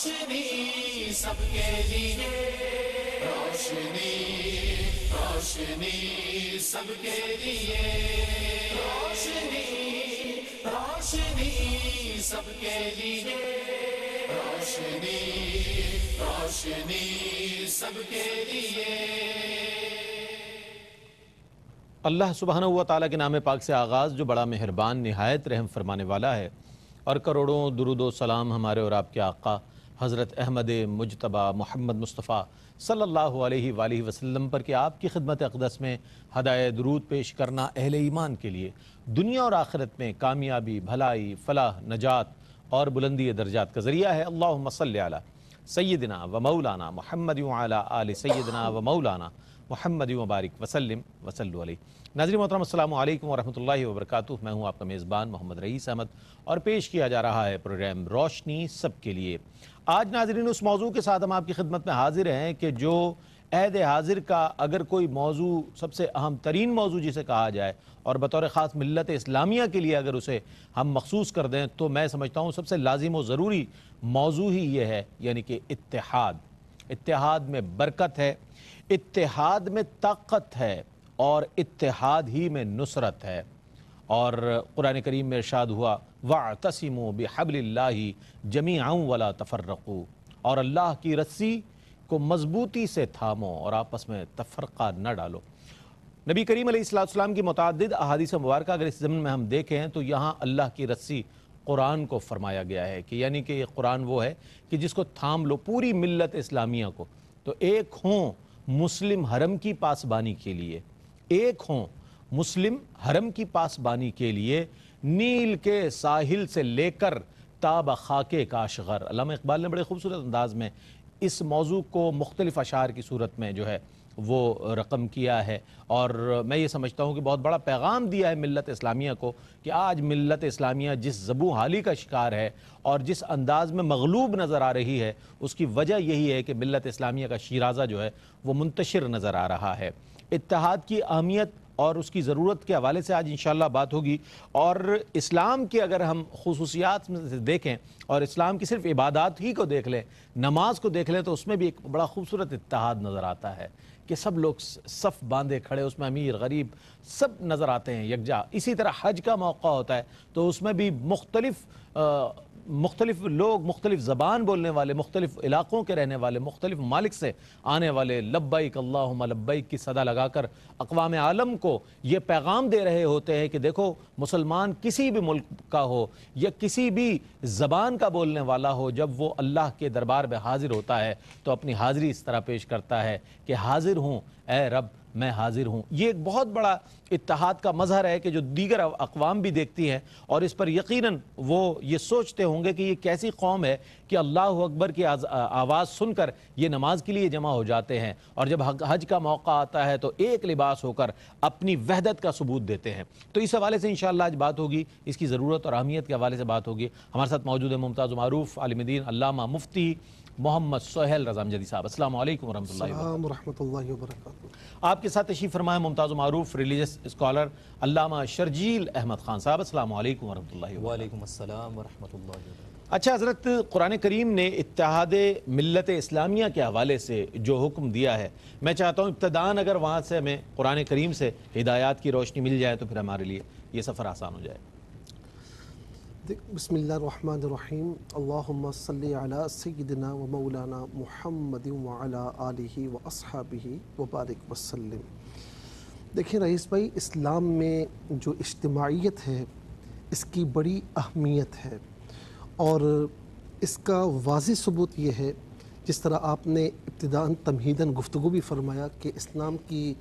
روشنی سب کے لیے، روشنی روشنی سب کے لیے، روشنی روشنی سب کے لیے، روشنی روشنی سب کے لیے۔ اللہ سبحانہ و تعالیٰ کے نام پاک سے آغاز، جو بڑا مہربان نہایت رحم فرمانے والا ہے، اور کروڑوں درود و سلام ہمارے اور آپ کے آقا حضرت احمد مجتبیٰ محمد مصطفیٰ صلی اللہ علیہ وآلہ وسلم پر کہ آپ کی خدمت اقدس میں ہدایہ درود پیش کرنا اہل ایمان کے لیے دنیا اور آخرت میں کامیابی، بھلائی، فلاح، نجات اور بلندی درجات کا ذریعہ ہے۔ اللہم صلی علی سیدنا و مولانا محمد وعلی آل سیدنا و مولانا محمد وبارک وسلم وصلو علیہ۔ ناظرین محترم، السلام علیکم ورحمۃ اللہ وبرکاتہ۔ میں ہوں آپ کا میزبان محمد رئیس احمد اور پیش کیا جا رہا ہے پروگرام روشنی سب کے لیے۔ آج ناظرین اس موضوع کے ساتھ ہم آپ کی خدمت میں حاضر ہیں کہ جو عہد حاضر کا اگر کوئی موضوع سب سے اہم ترین موضوع جسے کہا جائے اور بطور خاص ملت اسلامیہ کے لیے اگر اسے ہم مخصوص کر دیں تو میں سمجھتا ہوں سب سے لازم و ضروری موضوع ہی یہ ہے، یعنی کہ اتحاد۔ اتحاد میں برکت ہے، اتحاد میں طاقت ہے اور اتحاد ہی میں نصرت ہے۔ اور قرآن کریم میں ارشاد ہوا وَاعْتَصِمُوا بِحَبْلِ اللَّهِ جَمِيعًا وَلَا تَفَرَّقُوا، اور اللہ کی رسی کو مضبوطی سے تھامو اور آپس میں تفرقہ نہ ڈالو۔ نبی کریم علیہ السلام کی متعدد احادیث مبارکہ اگر اس ضمن میں ہم دیکھیں تو یہاں اللہ کی رسی قرآن کو فرمایا گیا ہے کہ یعنی کہ یہ قرآن وہ ہے کہ جس کو تھام لو پوری ملت اسلامیہ کو، تو ایک ہوں مسلم حرم کی پاسبانی کے لیے، ایک ہوں مسلم حرم کی پاسبانی کے لیے، نیل کے ساحل سے لے کر تاب خاک کاشغر۔ علامہ اقبال نے بڑے خوبصورت انداز میں اس موضوع کو مختلف اشعار کی صورت میں جو ہے وہ رقم کیا ہے، اور میں یہ سمجھتا ہوں کہ بہت بڑا پیغام دیا ہے ملت اسلامیہ کو کہ آج ملت اسلامیہ جس زبوں حالی کا شکار ہے اور جس انداز میں مغلوب نظر آ رہی ہے، اس کی وجہ یہی ہے کہ ملت اسلامیہ کا شیرازہ جو ہے وہ منتشر نظر آ رہا ہے۔ اتحاد کی اہمیت اور اس کی ضرورت کے حوالے سے آج انشاءاللہ بات ہوگی، اور اسلام کے اگر ہم خصوصیات میں سے دیکھیں اور اسلام کی صرف عبادات ہی کو دیکھ لیں، نماز کو دیکھ لیں، تو اس میں بھی ایک بڑا خوبصورت اتحاد نظر آتا ہے کہ سب لوگ صف باندھے کھڑے، اس میں امیر غریب سب نظر آتے ہیں یکجا۔ اسی طرح حج کا موقع ہوتا ہے تو اس میں بھی مختلف لوگ، مختلف زبان بولنے والے، مختلف علاقوں کے رہنے والے، مختلف ممالک سے آنے والے لبیک اللہم لبیک کی صدا لگا کر اقوام عالم کو یہ پیغام دے رہے ہوتے ہیں کہ دیکھو، مسلمان کسی بھی ملک کا ہو یا کسی بھی زبان کا بولنے والا ہو، جب وہ اللہ کے دربار میں حاضر ہوتا ہے تو اپنی حاضری اس طرح پیش کرتا ہے کہ حاضر ہوں اے رب، میں حاضر ہوں۔ یہ ایک بہت بڑا اتحاد کا مظہر ہے کہ جو دیگر اقوام بھی دیکھتی ہیں، اور اس پر یقیناً وہ یہ سوچتے ہوں گے کہ یہ کیسی قوم ہے کہ اللہ اکبر کی آواز سن کر یہ نماز کے لیے جمع ہو جاتے ہیں، اور جب حج کا موقع آتا ہے تو ایک لباس ہو کر اپنی وحدت کا ثبوت دیتے ہیں۔ تو اس حوالے سے انشاءاللہ آج بات ہوگی، اس کی ضرورت اور اہمیت کے حوالے سے بات ہوگی۔ ہمارے ساتھ موجود ہے ممتاز و معروف عالم دین علامہ مفتی محمد سہیل رضا امجدی صاحب۔ السلام علیکم ورحمۃ اللہ وبرکاتہ۔ السلام ورحمۃ اللہ وبرکاتہ۔ آپ کے ساتھ تشریف فرما ہے ممتاز و معروف ریلیجس اسکالر علامہ شرجیل احمد خان صاحب۔ السلام علیکم ورحمۃ اللہ وبرکاتہ۔ وعلیکم السلام ورحمۃ اللہ وبرکاتہ۔ اچھا حضرت، قرآن کریم نے اتحاد ملت اسلامیہ کے حوالے سے جو حکم دیا ہے، میں چاہتا ہوں ابتداً اگر وہاں سے ہمیں قرآن کریم سے ہدایات کی روشنی مل جائے تو پھر ہمارے لیے یہ سفر آسان ہو جائے۔ بسم اللہ الرحمن الرحیم۔ اللہم صلی علی سیدنا و مولانا محمد وعلی آلہ و اصحابہ وبارک وسلم۔ دیکھیں رئیس بھائی، اسلام میں جو اجتماعیت ہے اس کی بڑی اہمیت ہے، اور اس کا واضح ثبوت یہ ہے، جس طرح آپ نے ابتداءً تمہیداً گفتگو بھی فرمایا کہ اسلام کی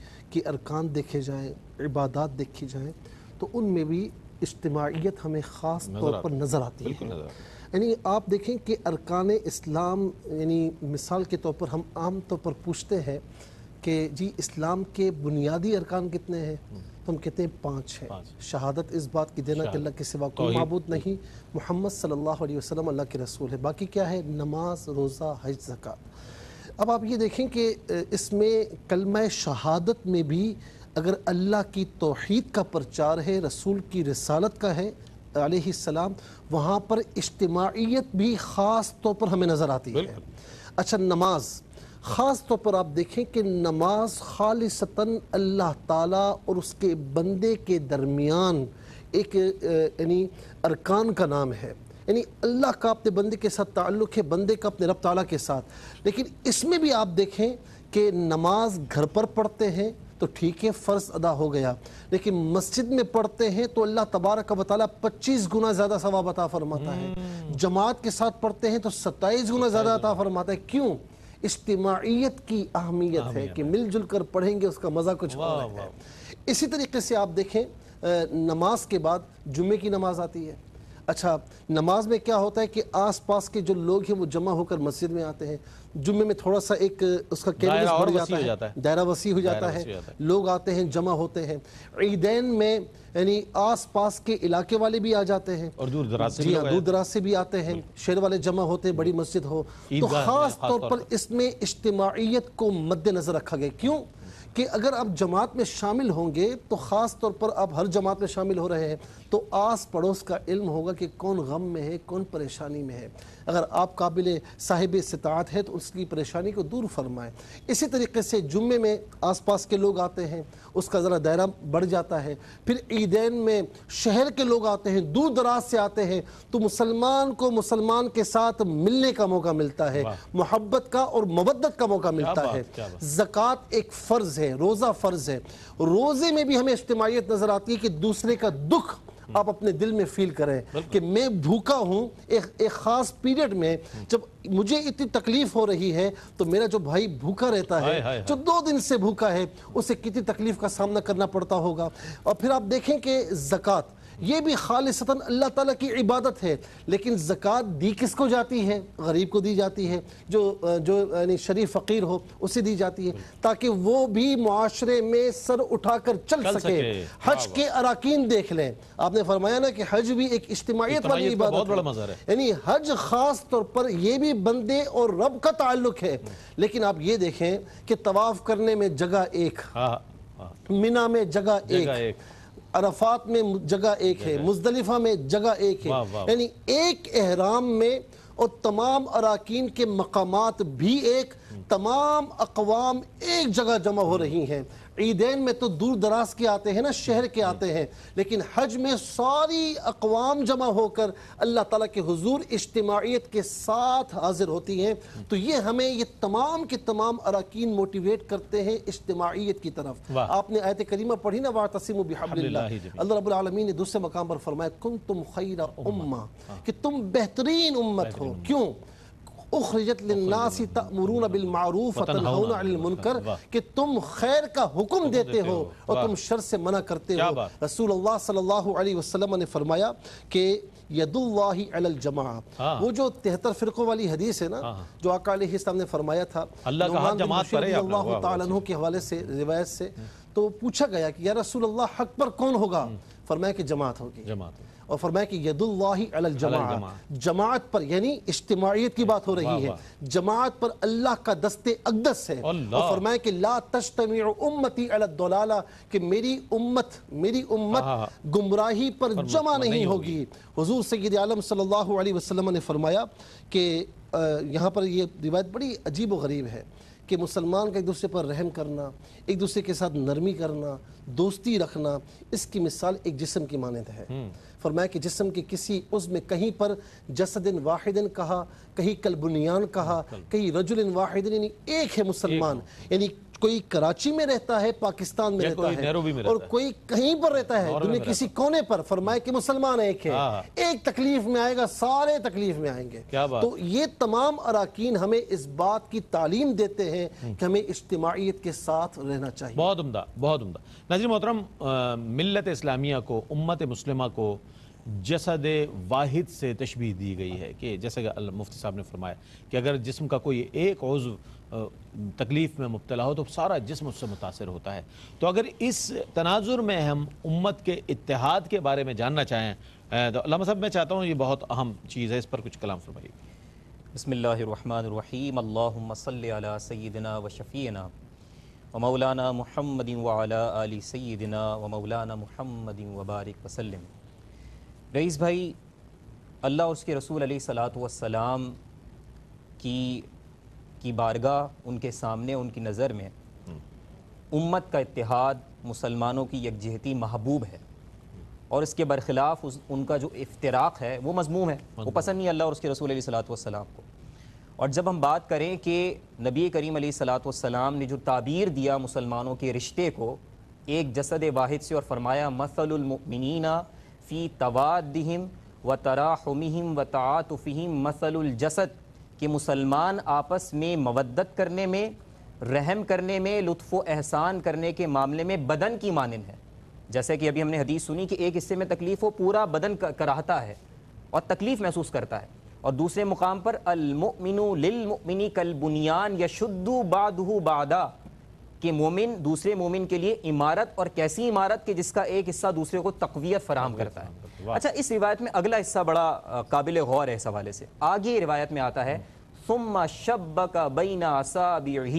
ارکان دیکھے جائیں، عبادات دیکھی جائیں، تو ان میں بھی اجتماعیت ہمیں خاص طور پر نظر آتی ہے۔ یعنی آپ دیکھیں کہ ارکان اسلام، یعنی مثال کے طور پر ہم عام طور پر پوچھتے ہیں کہ جی اسلام کے بنیادی ارکان کتنے ہیں، تو ہم کہتے ہیں 5 ہیں۔ شہادت اس بات کی دینا کہ اللہ کے سوا کوئی معبود نہیں، محمد صلی اللہ علیہ وسلم اللہ کے رسول ہے۔ باقی کیا ہے؟ نماز، روزہ، حج، زکوٰۃ۔ اب آپ یہ دیکھیں کہ اس میں کلمہ شہادت میں بھی اگر اللہ کی توحید کا پرچار ہے، رسول کی رسالت کا ہے، علیہ السلام وہاں پر اجتماعیت بھی خاص طور پر ہمیں نظر آتی ہے۔ اچھا نماز خاص طور پر آپ دیکھیں کہ نماز خالصتاً اللہ تعالیٰ اور اس کے بندے کے درمیان ایک یعنی ارکان کا نام ہے، یعنی اللہ کا اپنے بندے کے ساتھ تعلق ہے، بندے کا اپنے رب تعالیٰ کے ساتھ۔ لیکن اس میں بھی آپ دیکھیں کہ نماز گھر پر پڑھتے ہیں تو ٹھیک ہے، فرض ادا ہو گیا، لیکن مسجد میں پڑھتے ہیں تو اللہ تبارک و تعالیٰ 25 گنا زیادہ ثواب عطا فرماتا ہے، جماعت کے ساتھ پڑھتے ہیں تو 27 گنا زیادہ عطا فرماتا ہے۔ کیوں؟ اجتماعیت کی اہمیت ہے کہ مل جل کر پڑھیں گے، اس کا مزہ کچھ اور ہے۔ اسی طریقے سے آپ دیکھیں نماز کے بعد جمعے کی نماز آتی ہے۔ اچھا نماز میں کیا ہوتا ہے کہ آس پاس کے جو لوگ ہیں وہ جمع ہو کر مسجد میں آتے ہیں، جمعے میں تھوڑا سا ایک اس کا کیلریز بڑھ جاتا ہے، دائرہ وسیع ہو جاتا ہے، لوگ آتے ہیں، جمع ہوتے ہیں۔ عیدین میں یعنی آس پاس کے علاقے والے بھی آ جاتے ہیں اور دور دراز سے دور دراز سے بھی آتے ہیں، شہر والے جمع ہوتے ہیں، بڑی مسجد ہو تو خاص طور پر اس میں اجتماعیت کو مد نظر رکھا گیا۔ کیوں کہ اگر آپ جماعت میں شامل ہوں گے تو خاص طور پر آپ ہر جماعت میں شامل ہو رہے ہیں تو آس پڑوس کا علم ہوگا کہ کون غم میں ہے، کون پریشانی میں ہے۔ اگر آپ قابل صاحب استطاعت ہے تو اس کی پریشانی کو دور فرمائیں۔ اسی طریقے سے جمعے میں آس پاس کے لوگ آتے ہیں، اس کا ذرا دائرہ بڑھ جاتا ہے۔ پھر عیدین میں شہر کے لوگ آتے ہیں، دور دراز سے آتے ہیں، تو مسلمان کو مسلمان کے ساتھ ملنے کا موقع ملتا ہے، محبت کا اور مودت کا موقع ملتا ہے۔ زکوٰۃ ایک فرض ہے، روزہ فرض ہے، روزے میں بھی ہمیں اجتماعیت نظر آتی ہے کہ دوسرے کا دکھ آپ اپنے دل میں فیل کریں کہ میں بھوکا ہوں ایک خاص پیریڈ میں، جب مجھے اتنی تکلیف ہو رہی ہے تو میرا جو بھائی بھوکا رہتا ہے، جو 2 دن سے بھوکا ہے، اسے کتنی تکلیف کا سامنا کرنا پڑتا ہوگا۔ اور پھر آپ دیکھیں کہ زکوٰۃ یہ بھی خالصتاً اللہ تعالیٰ کی عبادت ہے، لیکن زکوٰۃ دی کس کو جاتی ہے؟ غریب کو دی جاتی ہے، جو یعنی شریف فقیر ہو اسے دی جاتی ہے، تاکہ وہ بھی معاشرے میں سر اٹھا کر چل سکے۔ حج کے اراکین دیکھ لیں، آپ نے فرمایا نا کہ حج بھی ایک اجتماعیت والی عبادت ہے، یعنی حج خاص طور پر یہ بھی بندے اور رب کا تعلق ہے۔ لیکن آپ یہ دیکھیں کہ طواف کرنے میں جگہ ایک، منی میں جگہ ایک، عرفات میں جگہ ایک ہے، مزدلفہ میں جگہ ایک ہے، یعنی ایک احرام میں، اور تمام اراکین کے مقامات بھی ایک، تمام اقوام ایک جگہ جمع ہو رہی ہیں۔ عیدین میں تو دور دراز کے آتے ہیں نا، شہر کے آتے ہیں، لیکن حج میں ساری اقوام جمع ہو کر اللہ تعالیٰ کے حضور اجتماعیت کے ساتھ حاضر ہوتی ہیں۔ تو یہ ہمیں یہ تمام کے تمام اراکین موٹیویٹ کرتے ہیں اجتماعیت کی طرف۔ آپ نے آیت کریمہ پڑھی نا، وَاعْتَصِمُوا بِحَبْلِ اللَّهِ، اللہ رب العالمین نے دوسرے مقام پر فرمایا كُنْتُمْ خَيْرَ أُمَّةٍ، کہ تم بہترین امت ہو۔ کیوں؟ اخرجت للناس تأمرون بالمعروف وتنہون عن المنکر، کہ تم خیر کا حکم دیتے ہو اور تم شر سے منع کرتے ہو۔ رسول اللہ صلی اللہ علیہ وسلم نے فرمایا کہ ید اللہ علی الجماعہ، وہ جو 73 فرقوں والی حدیث ہے نا، جو آقا علیہ السلام نے فرمایا تھا نعمان بن بشیر رضی اللہ تعالیٰ عنہ کے حوالے سے روایت سے، تو پوچھا گیا کہ یا رسول اللہ حق پر کون ہوگا؟ فرمایا کہ جماعت ہوگی، اور فرمایا کہ ید اللہ علی الجماعہ، جماعت پر یعنی اجتماعیت کی بات ہو رہی ہے، جماعت پر اللہ کا دست اقدس ہے۔ اور فرمایا کہ لا تجتمع امتی علی الضلالہ، کہ میری امت گمراہی پر جمع نہیں ہوگی۔ حضور سید عالم صلی اللہ علیہ وسلم نے فرمایا کہ یہاں پر یہ روایت بڑی عجیب و غریب ہے کہ مسلمان کا ایک دوسرے پر رحم کرنا، ایک دوسرے کے ساتھ نرمی کرنا، دوستی رکھنا، اس کی مثال ایک جسم کی مانند ہے۔ فرمایا کہ جسم کے کسی عضو میں کہیں پر جسد واحد کہا، کہیں کالبنیان کہا، کہیں رجل واحد، یعنی ایک ہے مسلمان، یعنی کوئی کراچی میں رہتا ہے، پاکستان میں رہتا ہے، اور کوئی کہیں پر رہتا ہے دنیا کسی کونے پر، فرمایا کہ مسلمان ایک ہے، ایک تکلیف میں آئے گا سارے تکلیف میں آئیں گے۔ تو یہ تمام اراکین ہمیں اس بات کی تعلیم دیتے ہیں کہ ہمیں اجتماعیت کے ساتھ رہنا چاہیے۔ بہت عمدہ، بہت عمدہ۔ ناظرین محترم، ملت اسلامیہ کو، امت مسلمہ کو جسد واحد سے تشبیہ دی گئی ہے، کہ جیسے کہ مفتی صاحب نے فرمایا کہ اگر جسم کا کوئی ایک عضو تکلیف میں مبتلا ہو تو سارا جسم اس سے متاثر ہوتا ہے۔ تو اگر اس تناظر میں ہم امت کے اتحاد کے بارے میں جاننا چاہیں تو علامہ صاحب میں چاہتا ہوں، یہ بہت اہم چیز ہے، اس پر کچھ کلام فرمائیے۔ بسم اللہ الرحمن الرحیم، اللہم صلی علی سیدنا و شفیعنا و مولانا محمد وعلی آل سیدنا و مولانا محمد وبارک وسلم۔ رئیس بھائی، اللہ اور اس کے رسول علیہ الصلاۃ والسلام کی بارگاہ، ان کے سامنے، ان کی نظر میں امت کا اتحاد، مسلمانوں کی یکجہتی محبوب ہے، اور اس کے برخلاف ان کا جو افتراق ہے وہ مذموم ہے، وہ پسند نہیں اللہ اور اس کے رسول علیہ الصلاۃ والسلام کو۔ اور جب ہم بات کریں کہ نبی کریم علیہ الصلاۃ والسلام نے جو تعبیر دیا مسلمانوں کے رشتے کو ایک جسد واحد سے، اور فرمایا مثل المؤمنین فی توادہم و تراحمہم و تعاطفہم مثل الجسد، کہ مسلمان آپس میں مودت کرنے میں، رحم کرنے میں، لطف و احسان کرنے کے معاملے میں بدن کی مانند ہے۔ جیسے کہ ابھی ہم نے حدیث سنی کہ ایک حصے میں تکلیف ہو، پورا بدن کراہتا ہے اور تکلیف محسوس کرتا ہے، اور دوسرے مقام پر المؤمن للمؤمن کالبنیان یشد بعضہ بعضا، کہ مومن دوسرے مومن کے لیے عمارت، اور کیسی عمارت کہ جس کا ایک حصہ دوسرے کو تقویت فراہم کرتا ہے۔ اچھا، اس روایت میں اگلا حصہ بڑا قابل غور ہے اس حوالے سے۔ آگے روایت میں آتا ہے ثم شبک بین اصابعہ،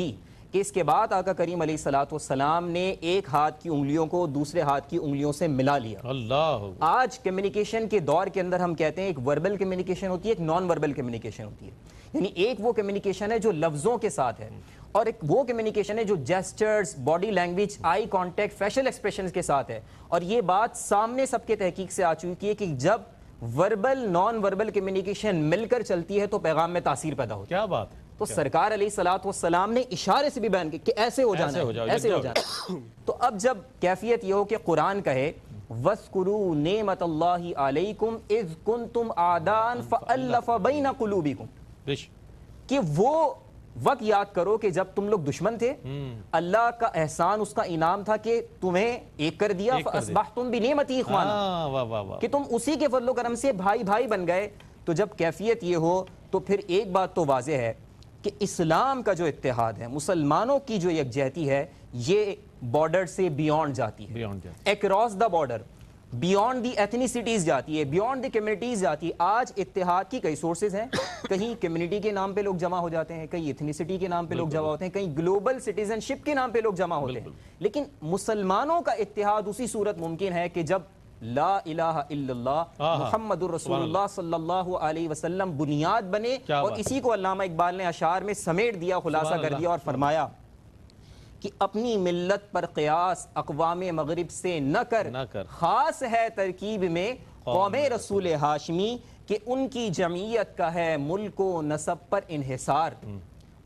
کہ اس کے بعد آقا کریم علیہ الصلوۃ والسلام نے ایک ہاتھ کی انگلیوں کو دوسرے ہاتھ کی انگلیوں سے ملا لیا۔ اللہ، آج کمیونیکیشن کے دور کے اندر ہم کہتے ہیں ایک وربل کمیونیکیشن ہوتی ہے، ایک نان وربل کمیونیکیشن ہوتی ہے، یعنی ایک وہ کمیونیکیشن ہے جو لفظوں کے ساتھ ہے، اور ایک وہ کمیونیکیشن ہے جو gestures, body language, eye contact, facial expressions کے ساتھ ہے۔ اور یہ بات سامنے سب کے تحقیق سے آ چکی ہے کہ جب وربل نان وربل کمیونیکیشن مل کر چلتی ہے تو پیغام میں تاثیر پیدا ہوتی ہے۔ کیا بات ہے! تو سرکار علیہ الصلوۃ والسلام نے اشارے سے بھی بیان کیا کہ ایسے ہو جانا ہے، ایسے ہو جانا ہے۔ تو اب جب کیفیت یہ ہو کہ قرآن کہے وَاذْكُرُوا نِعْمَةَ اللَّهِ عَلَيْكُمْ إِذْ كُنْتُمْ أَعْدَاءً فَأَلَّفَ بَيْنَ قُلُوبِكُمْ، کہ وہ وقت یاد کرو کہ جب تم لوگ دشمن تھے، اللہ کا احسان، اس کا انعام تھا کہ تمہیں ایک کر دیا، فَأَصْبَحْتُمْ بِنِعْمَتِهِ إِخْوَانًا، کہ تم اسی کے فضل و کرم سے بھائی بھائی بن گئے۔ تو جب کیفیت یہ ہو تو پھر ایک بات تو واضح ہے کہ اسلام کا جو اتحاد ہے، مسلمانوں کی جو یکجہتی ہے، یہ بارڈر سے بیونڈ جاتی ہے، across the border, beyond the ethnicities جاتی ہے، بیونڈ دی کمیونٹیز جاتی ہے۔ آج اتحاد کی کئی سورسز ہیں، کہیں کمیونٹی کے نام پہ لوگ جمع ہو جاتے ہیں، کہیں ایتھنیسٹی کے نام پہ لوگ جمع ہوتے ہیں، کہیں گلوبل سٹیزن شپ کے نام پہ لوگ جمع ہوتے ہیں، لیکن مسلمانوں کا اتحاد اسی صورت ممکن ہے کہ جب لا الہ الا اللہ محمد الرسول اللہ صلی اللہ علیہ وسلم بنیاد بنے، اور اسی کو علامہ اقبال نے اشعار میں سمیٹ دیا، خلاصہ کر دیا، اور فرمایا کہ اپنی ملت پر قیاس اقوام مغرب سے نہ کر، خاص ہے ترکیب میں قوم رسول ہاشمی، کہ ان کی جمعیت کا ہے ملک و نسب پر انحصار،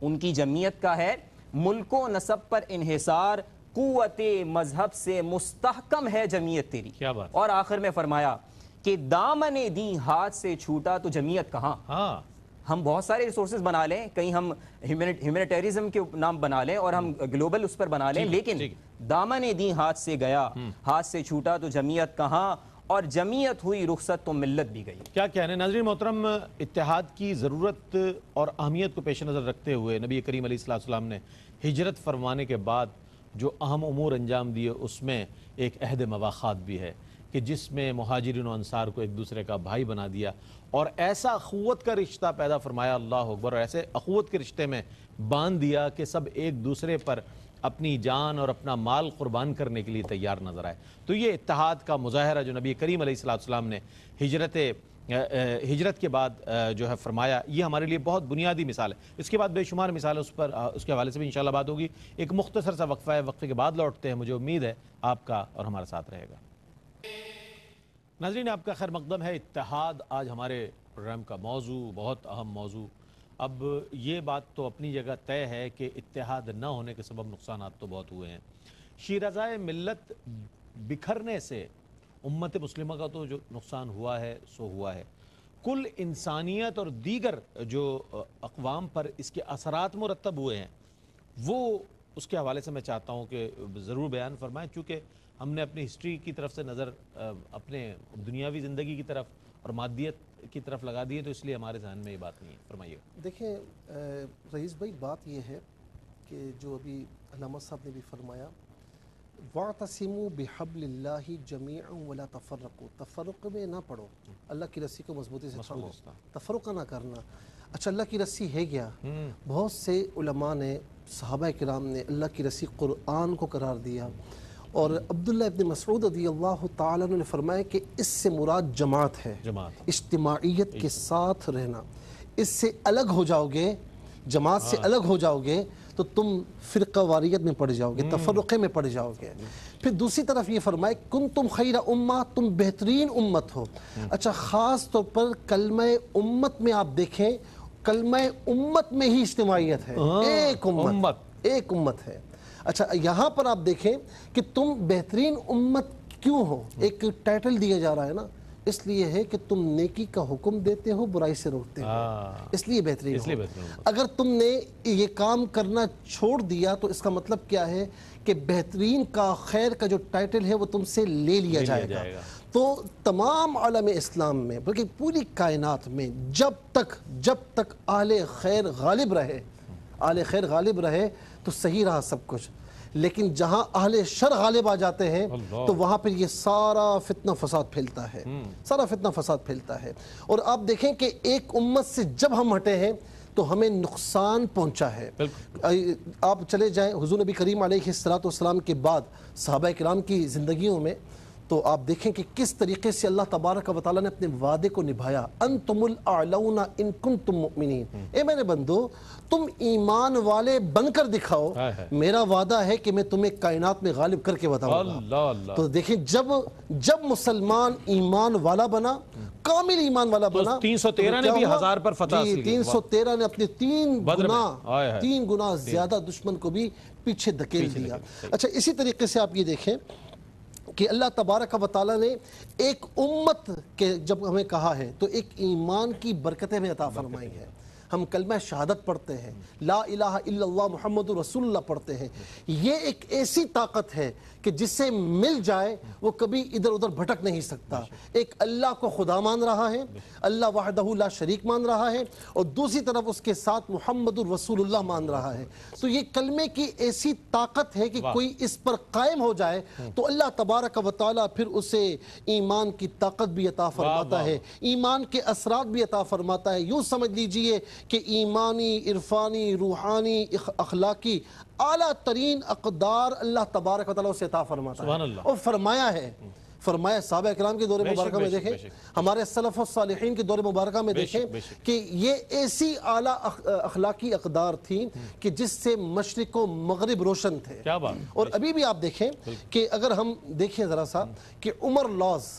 ان کی جمعیت کا ہے ملک و نسب پر انحصار، قوت مذہب سے مستحکم ہے جمعیت تیری۔ اور آخر میں فرمایا کہ دامن دی ہاتھ سے چھوٹا تو جمعیت کہاں۔ ہم بہت سارے ریسورسز بنا لیں، کہیں ہم ہیومینیٹیرزم کے نام بنا لیں اور ہم گلوبل اس پر بنا لیں، لیکن دامن دی ہاتھ سے گیا، ہاتھ سے چھوٹا تو جمعیت کہاں، اور جمعیت ہوئی رخصت تو ملت بھی گئی۔ کیا کہنے ناظرین محترم، اتحاد کی ضرورت اور اہمیت کو پیش نظر رکھتے ہوئے نبی کریم علیہ السلام نے ہجرت فرمانے کے بعد جو اہم امور انجام دیے، اس میں ایک عہد مواخات بھی ہے کہ جس میں مہاجرین و انصار کو ایک دوسرے کا بھائی بنا دیا، اور ایسا اخوت کا رشتہ پیدا فرمایا، اللہ اکبر، اور ایسے اخوت کے رشتے میں باندھ دیا کہ سب ایک دوسرے پر اپنی جان اور اپنا مال قربان کرنے کے لیے تیار نظر آئے۔ تو یہ اتحاد کا مظاہرہ جو نبی کریم علیہ السلام نے ہجرت کے بعد جو ہے فرمایا، یہ ہمارے لیے بہت بنیادی مثال ہے۔ اس کے بعد بے شمار مثال اس کے حوالے سے بھی انشاءاللہ بات ہوگی۔ ایک مختصر سا وقفہ ہے، وقفے کے بعد لوٹتے ہیں، مجھے امید ہے آپ کا اور ہمارا ساتھ رہے گا۔ ناظرین، آپ کا خیر مقدم ہے۔ اتحاد آج ہمارے پروگرام کا موضوع، بہت اہم موضوع۔ اب یہ بات تو اپنی جگہ طے ہے کہ اتحاد نہ ہونے کے سبب نقصانات تو بہت ہوئے ہیں۔ شیرازۂ ملت بکھرنے سے امت مسلمہ کا تو جو نقصان ہوا ہے سو ہوا ہے، کل انسانیت اور دیگر جو اقوام پر اس کے اثرات مرتب ہوئے ہیں، وہ اس کے حوالے سے میں چاہتا ہوں کہ ضرور بیان فرمائیں، چونکہ ہم نے اپنی ہسٹری کی طرف سے نظر اپنے دنیاوی زندگی کی طرف اور مادیت کی طرف لگا دی ہے، تو اس لیے ہمارے ذہن میں یہ بات نہیں ہے۔ فرمائیے۔ دیکھیں رئیس بھائی، بات یہ ہے کہ جو ابھی علامہ صاحب نے بھی فرمایا، وَاعْتَصِمُوا بِحَبْلِ اللَّهِ جَمِيعًا وَلَا تَفَرَّقُوا، تفرق میں نہ پڑو، اللہ کی رسی کو مضبوطی سے تھامو، تفرقہ نہ کرنا۔ اچھا، اللہ کی رسی ہے کیا؟ بہت سے علماء نے، صحابہ کرام نے اللہ کی رسی قرآن کو قرار دیا، اور عبداللہ ابن مسعود رضی اللہ تعالیٰ عنہ نے فرمایا کہ اس سے مراد جماعت ہے، اجتماعیت کے ساتھ رہنا۔ اس سے الگ ہو جاؤ گے، جماعت سے الگ ہو جاؤ گے تو تم فرقہ واریت میں پڑ جاؤ گے، تفرقے میں پڑ جاؤ گے۔ پھر دوسری طرف یہ فرمائے کنتم خیر امہ، تم بہترین امت ہو۔ اچھا، خاص طور پر کلمہ امت میں آپ دیکھیں، کلمہ امت میں ہی اجتماعیت ہے، ایک امت ہے۔ اچھا، یہاں پر آپ دیکھیں کہ تم بہترین امت کیوں ہو، ایک ٹائٹل دیا جا رہا ہے نا، اس لیے ہے کہ تم نیکی کا حکم دیتے ہو، برائی سے روکتے ہو، اس لیے بہترین ہو۔ اگر تم نے یہ کام کرنا چھوڑ دیا تو اس کا مطلب کیا ہے کہ بہترین کا، خیر کا جو ٹائٹل ہے وہ تم سے لے لیا جائے گا۔ تو تمام عالم اسلام میں بلکہ پوری کائنات میں جب تک اہل خیر غالب رہے تو صحیح رہا سب کچھ، لیکن جہاں اہل شر غالب آ جاتے ہیں تو وہاں پھر یہ سارا فتنہ فساد پھیلتا ہے۔ اور آپ دیکھیں کہ ایک امت سے جب ہم ہٹے ہیں تو ہمیں نقصان پہنچا ہے۔ آپ چلے جائیں حضور نبی کریم علیہ السلام کے بعد صحابہ کرام کی زندگیوں میں، تو آپ دیکھیں کہ کس طریقے سے اللہ تبارک و تعالیٰ نے اپنے وعدے کو نبھایا۔ انتم الاعلون ان کنتم مؤمنین، اے میرے بندو تم ایمان والے بن کر دکھاؤ، میرا وعدہ ہے کہ میں تمہیں کائنات میں غالب کر کے بتاؤں گا۔ تو دیکھیں جب مسلمان ایمان والا بنا، کامل ایمان والا بنا، 313 نے بھی 1000 پر فتح حاصل کی، 313 نے اپنے 3 گنا زیادہ دشمن کو بھی پیچھے دھکیل دیا۔ اچھا، اسی طریقے سے آپ یہ دیکھیں کہ اللہ تبارک و تعالیٰ نے ایک امت کے جب ہمیں کہا ہے تو ایک ایمان کی برکتیں میں عطا فرمائی ہے۔ ہم کلمہ شہادت پڑھتے ہیں، لا الہ الا اللہ محمد رسول اللہ پڑھتے ہیں، یہ ایک ایسی طاقت ہے کہ جس سے مل جائے وہ کبھی ادھر ادھر بھٹک نہیں سکتا۔ ایک اللہ کو خدا مان رہا ہے، اللہ وحدہ لا شریک مان رہا ہے، اور دوسری طرف اس کے ساتھ محمد رسول اللہ مان رہا ہے۔ تو یہ کلمے کی ایسی طاقت ہے کہ کوئی اس پر قائم ہو جائے تو اللہ تبارک و تعالیٰ پھر اسے ایمان کی طاقت بھی عطا فرماتا ہے، ایمان کے اثرات بھی عطا فرماتا ہے۔ یوں سمجھ لیجئے کہ ایمانی، عرفانی، روحانی، اخلاقی اعلیٰ ترین اقدار اللہ تبارک و تعالیٰ سے عطا فرماتا ہے، اور فرمایا صحابہ اکرام کے دور مبارکہ میں دیکھیں، ہمارے سلف الصالحین کے دور مبارکہ میں دیکھیں کہ یہ ایسی اعلیٰ اخلاقی اقدار تھیں کہ جس سے مشرق و مغرب روشن تھے۔ اور ابھی بھی آپ دیکھیں کہ اگر ہم دیکھیں ذرا سا کہ عمر لاز،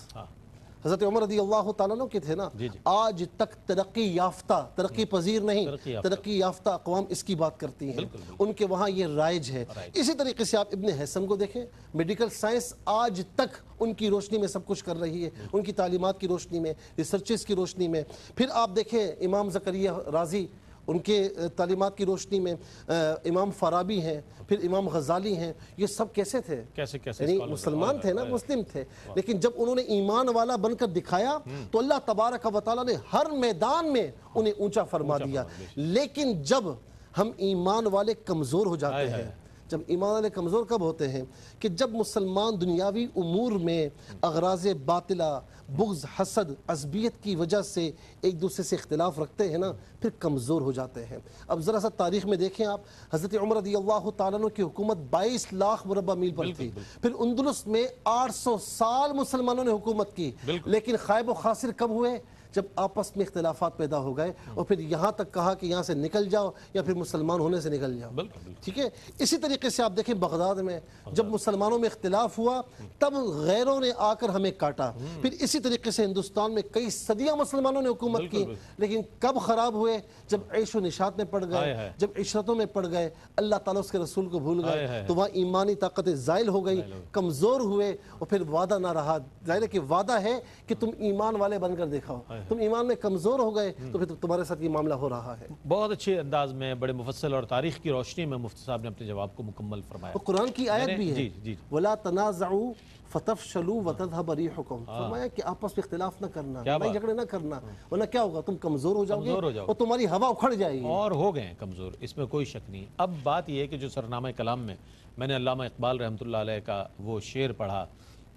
حضرت عمر رضی اللہ تعالیٰ عنہ کے تھے نا، آج تک ترقی یافتہ، ترقی پذیر نہیں، ترقی یافتہ اقوام اس کی بات کرتی ہیں، ان کے وہاں یہ رائج ہے۔ اسی طریقے سے آپ ابن حیثم کو دیکھیں، میڈیکل سائنس آج تک ان کی روشنی میں سب کچھ کر رہی ہے، ان کی تعلیمات کی روشنی میں، ریسرچز کی روشنی میں۔ پھر آپ دیکھیں امام زکریا رازی، ان کے تعلیمات کی روشنی میں امام فارابی ہیں، پھر امام غزالی ہیں، یہ سب کیسے تھے؟ یعنی مسلمان تھے نا، مسلم تھے، لیکن جب انہوں نے ایمان والا بن کر دکھایا تو اللہ تبارک و تعالیٰ نے ہر میدان میں انہیں اونچا فرما دیا۔ لیکن جب ہم ایمان والے کمزور ہو جاتے ہیں، جب ایمان والے کمزور کب ہوتے ہیں کہ جب مسلمان دنیاوی امور میں اغراض باطلہ، بغض، حسد، عصبیت کی وجہ سے ایک دوسرے سے اختلاف رکھتے ہیں نا، پھر کمزور ہو جاتے ہیں۔ اب ذرا سا تاریخ میں دیکھیں آپ، حضرت عمر رضی اللہ تعالیٰ عنہ کی حکومت 22 لاکھ مربع میل پر تھی، پھر اندلس میں 800 سال مسلمانوں نے حکومت کی، لیکن خائب و خاسر کب ہوئے؟ جب آپس میں اختلافات پیدا ہو گئے اور پھر یہاں تک کہا کہ یہاں سے نکل جاؤ یا پھر مسلمان ہونے سے نکل جاؤ، ٹھیک ہے۔ اسی طریقے سے آپ دیکھیں بغداد میں جب مسلمانوں میں اختلاف ہوا تب غیروں نے آ کر ہمیں کاٹا، پھر اسی طریقے سے ہندوستان میں کئی صدیاں مسلمانوں نے حکومت کی، لیکن کب خراب ہوئے؟ جب عیش و نشاط میں پڑ گئے، جب عشرتوں میں پڑ گئے، اللہ تعالیٰ اس کے رسول کو بھول گئے تو وہاں ایمانی طاقتیں زائل ہو گئی، کمزور ہوئے، اور پھر وعدہ نہ رہا۔ ظاہر ہے کہ وعدہ ہے کہ تم ایمان والے بن کر دکھاؤ، تم ایمان میں کمزور ہو گئے تو پھر تمہارے ساتھ یہ معاملہ ہو رہا ہے۔ بہت اچھے انداز میں، بڑے مفصل اور تاریخ کی روشنی میں مفتی صاحب نے اپنے جواب کو مکمل فرمایا۔ قرآن کی آیت بھی ہے وَلَا تَنَازَعُوا فَتَفْشَلُوا وَتَذْهَبَ رِيحُكُمْ، فرمایا کہ آپس میں اختلاف نہ کرنا، لڑائی جھگڑے نہ کرنا، ورنہ کیا ہوگا؟ تم کمزور ہو جاؤ گے اور تمہاری ہوا اکھڑ جائے گی۔ اور ہو گئے کمزور، اس میں کوئی شک نہیں۔ اب بات یہ ہے کہ جو سرنامہ کلام میں میں نے علامہ اقبال رحمۃ اللہ علیہ کا وہ شعر پڑھا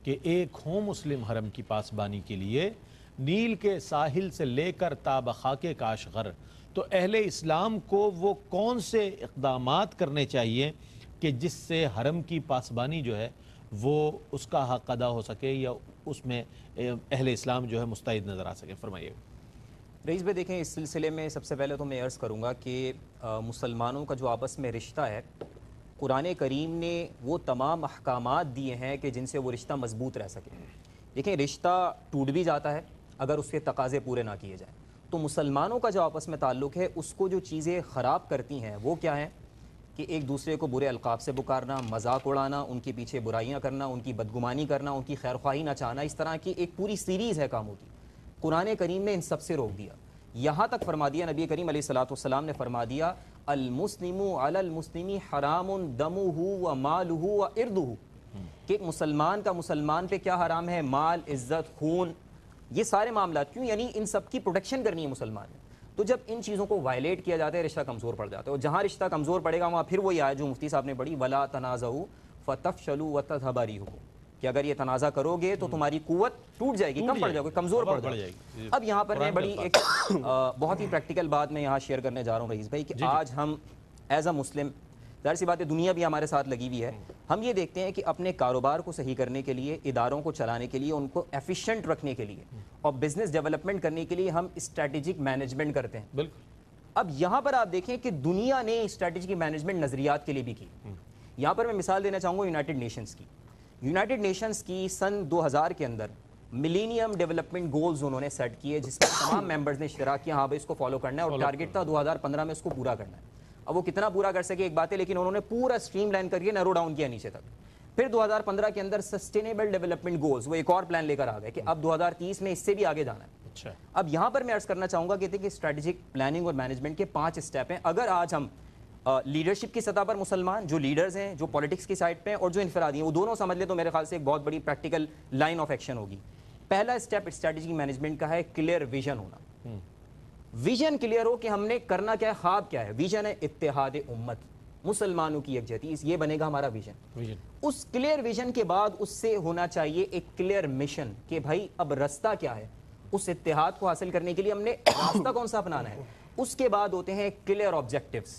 کہ ایک ہوں مسلم حرم کی پاسبانی کے لیے، نیل کے ساحل سے لے کر تا بخاک کاشغر، تو اہل اسلام کو وہ کون سے اقدامات کرنے چاہیے کہ جس سے حرم کی پاسبانی جو ہے وہ اس کا حق ادا ہو سکے یا اس میں اہل اسلام جو ہے مستعد نظر آ سکے؟ فرمائیے رئیس بھائی دیکھیں، اس سلسلے میں سب سے پہلے تو میں عرض کروں گا کہ مسلمانوں کا جو آپس میں رشتہ ہے، قرآن کریم نے وہ تمام احکامات دیے ہیں کہ جن سے وہ رشتہ مضبوط رہ سکے۔ دیکھیں، رشتہ ٹوٹ بھی جاتا ہے اگر اس کے تقاضے پورے نہ کیے جائیں، تو مسلمانوں کا جو آپس میں تعلق ہے اس کو جو چیزیں خراب کرتی ہیں وہ کیا ہیں کہ ایک دوسرے کو برے القاب سے پکارنا، مذاق اڑانا، ان کے پیچھے برائیاں کرنا، ان کی بدگمانی کرنا، ان کی خیر خواہی نہ چاہنا، اس طرح کی ایک پوری سیریز ہے کاموں کی۔ قرآن کریم نے ان سب سے روک دیا، یہاں تک فرما دیا، نبی کریم علیہ الصلوۃ والسلام نے فرما دیا المسلم علی المسلم حرام دمہ و مالہ و عرضہ، کہ ایک مسلمان کا مسلمان پہ کیا حرام ہے؟ مال، عزت، خون، یہ سارے معاملات۔ کیوں؟ یعنی ان سب کی پروٹیکشن کرنی ہے مسلمان نے۔ تو جب ان چیزوں کو وائلیٹ کیا جاتا ہے رشتہ کمزور پڑ جاتا ہے، اور جہاں رشتہ کمزور پڑے گا وہاں پھر وہی آیت جو مفتی صاحب نے پڑھی ولا تنازعوا فتفشلوا وتذهب ريحكم، کہ اگر یہ تنازع کرو گے تو تمہاری قوت ٹوٹ جائے گی، کم پڑ جائے گی، کمزور پڑ جائے گی۔ اب یہاں پر میں بڑی ایک بہت ہی پریکٹیکل بات میں یہاں شیئر کرنے جا رہا ہوں رئیس بھائی، کہ آج ہم ایز اے مسلم، ظاہر سی بات ہے دنیا بھی ہمارے ساتھ لگی ہوئی ہے، ہم یہ دیکھتے ہیں کہ اپنے کاروبار کو صحیح کرنے کے لیے، اداروں کو چلانے کے لیے، ان کو ایفیشینٹ رکھنے کے لیے اور بزنس ڈیولپمنٹ کرنے کے لیے ہم اسٹریٹجک مینجمنٹ کرتے ہیں۔ بالکل۔ اب یہاں پر آپ دیکھیں کہ دنیا نے اسٹریٹجک مینجمنٹ نظریات کے لیے بھی کی۔ یہاں پر میں مثال دینا چاہوں گا یونائٹڈ نیشنز کی۔ یونائٹڈ نیشنز کی سن 2000 کے اندر ملینیم ڈیولپمنٹ گولز انہوں نے سیٹ کیے، جس میں تمام ممبرز نے اشتراک کیا، ہاں بھائی اس کو فالو کرنا ہے، اور ٹارگیٹ تھا 2015 میں اس کو پورا کرنا ہے۔ اب وہ کتنا پورا کر سکے ایک بات ہے، لیکن انہوں نے پورا اسٹریم لائن کر کے نیرو ڈاؤن کیا نیچے تک۔ پھر 2015 کے اندر سسٹینیبل ڈیولپمنٹ گولز، وہ ایک اور پلان لے کر آ گئے کہ اب 2030 میں اس سے بھی آگے جانا ہے۔ اچھا، اب یہاں پر میں عرض کرنا چاہوں گا کہ اسٹریٹجک پلاننگ اور مینجمنٹ کے 5 اسٹیپ ہیں۔ اگر آج ہم لیڈرشپ کی سطح پر مسلمان جو لیڈرز ہیں، جو پولیٹکس کی سائڈ پہ ہیں اور جو انفرادی ہیں، وہ دونوں سمجھ لیں تو میرے خیال سے ایک بہت بڑی پریکٹیکل لائن آف ایکشن ہوگی۔ پہلا اسٹیپ اسٹریٹجک مینجمنٹ کا ہے کلیئر ویژن ہونا۔ ویژن کلیئر ہو کہ ہم نے کرنا کیا ہے، خواب کیا ہے۔ ویژن ہے اتحاد امت، مسلمانوں کی یکجہتی، یہ بنے گا ہمارا ویژن۔ اس کلیئر ویژن کے بعد اس سے ہونا چاہیے ایک کلیئر مشن کہ بھائی اب راستہ کیا ہے، اس اتحاد کو حاصل کرنے کے لیے ہم نے راستہ کون سا اپنانا ہے۔ اس کے بعد ہوتے ہیں کلیئر آبجیکٹیوز،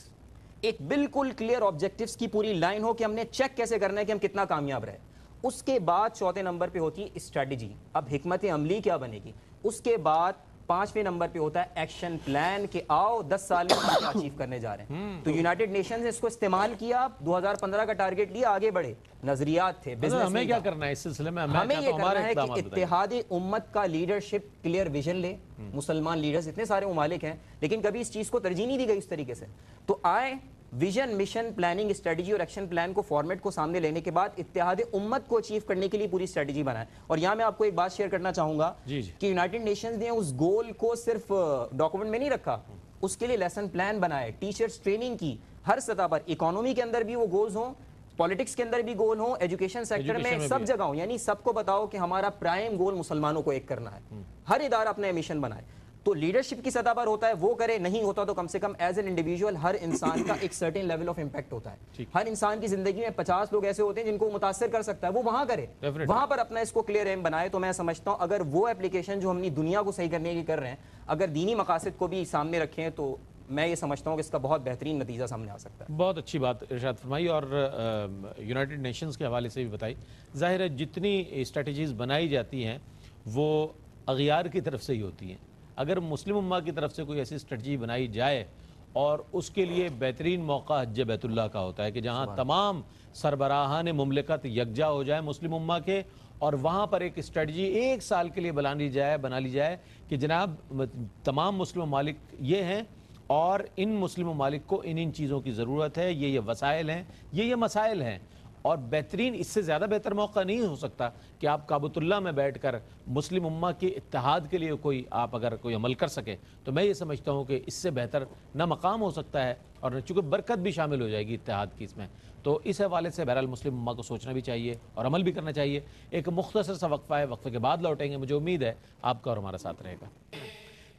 ایک بالکل کلیئر آبجیکٹیوز کی پوری لائن ہو کہ ہم نے چیک کیسے کرنا ہے کہ ہم کتنا کامیاب رہے۔ اس کے بعد چوتھے نمبر پہ ہوتی ہے اسٹریٹجی، اب حکمت عملی کیا بنے گی۔ اس کے بعد 5ویں نمبر پہ ہوتا ہے ایکشن پلان کہ آؤ 10 سال میں ہم کیا اچیو کرنے جا رہے ہیں۔ تو یونائٹڈ نیشنز نے اس کو استعمال کیا، 2015 کا ٹارگیٹ لیا، آگے بڑھے، نظریات تھے، بزنس ہمیں کیا کرنا ہے اس سلسلے میں؟ ہمیں یہ کرنا ہے کہ اتحاد امت کا لیڈرشپ کلیئر ویژن لے۔ مسلمان لیڈرز اتنے سارے ممالک ہیں لیکن کبھی اس چیز کو ترجیح نہیں دی گئی اس طریقے سے۔ تو آئے ویژن، مشن، پلاننگ، اسٹریٹجی اور ایکشن پلان کو فارمیٹ کو سامنے لینے کے بعد اتحاد امت کو اچیو کرنے کے لیے پوری اسٹریٹجی بنائے۔ اور یہاں میں آپ کو ایک بات شیئر کرنا چاہوں گا کہ یونائٹڈ نیشنز نے اس گول کو صرف ڈاکومنٹ میں نہیں رکھا، اس کے لیے لیسن پلان بنائے، ٹیچرز ٹریننگ کی، ہر سطح پر، اکانومی کے اندر بھی وہ گولز ہوں، پولیٹکس کے اندر بھی گول ہوں، ایجوکیشن سیکٹر میں سب جگہ ہوں، یعنی سب کو بتاؤ کہ ہمارا پرائم گول مسلمانوں کو ایک کرنا ہے۔ ہر ادارہ اپنا مشن بنائے۔ تو لیڈرشپ کی سطح پر ہوتا ہے وہ کرے، نہیں ہوتا تو کم سے کم ایز این انڈیویجول ہر انسان کا ایک سرٹن لیول آف امپیکٹ ہوتا ہے۔ ہر انسان کی زندگی میں 50 لوگ ایسے ہوتے ہیں جن کو متاثر کر سکتا ہے، وہ وہاں کرے، وہاں پر اپنا اس کو کلیئر ایم بنائے۔ تو میں سمجھتا ہوں اگر وہ اپلیکیشن جو ہم نے دنیا کو صحیح کرنے کی کر رہے ہیں، اگر دینی مقاصد کو بھی سامنے رکھیں تو میں یہ سمجھتا ہوں کہ اس کا بہت بہترین نتیجہ سامنے آ سکتا ہے۔ بہت اچھی بات ارشاد فرمائی، اور یونائٹڈ نیشنز کے حوالے سے بھی بتائی۔ ظاہر ہے جتنی اسٹریٹجیز بنائی جاتی ہیں وہ اغیار کی طرف سے ہی ہوتی ہیں۔ اگر مسلم امہ کی طرف سے کوئی ایسی اسٹریٹجی بنائی جائے اور اس کے لیے بہترین موقع حج بیت اللہ کا ہوتا ہے کہ جہاں تمام سربراہان مملکت یکجا ہو جائے مسلم امہ کے، اور وہاں پر ایک اسٹریٹجی 1 سال کے لیے بنا لی جائے کہ جناب تمام مسلم ممالک یہ ہیں اور ان مسلم ممالک کو ان چیزوں کی ضرورت ہے، یہ وسائل ہیں، یہ مسائل ہیں۔ اور بہترین، اس سے زیادہ بہتر موقع نہیں ہو سکتا کہ آپ کعبۃ اللہ میں بیٹھ کر مسلم امہ کے اتحاد کے لیے آپ اگر کوئی عمل کر سکے تو میں یہ سمجھتا ہوں کہ اس سے بہتر نہ مقام ہو سکتا ہے، اور چونکہ برکت بھی شامل ہو جائے گی اتحاد کی اس میں۔ تو اس حوالے سے بہرحال مسلم امہ کو سوچنا بھی چاہیے اور عمل بھی کرنا چاہیے۔ ایک مختصر سا وقفہ ہے، وقفے کے بعد لوٹیں گے، مجھے امید ہے آپ کا اور ہمارا ساتھ رہے گا۔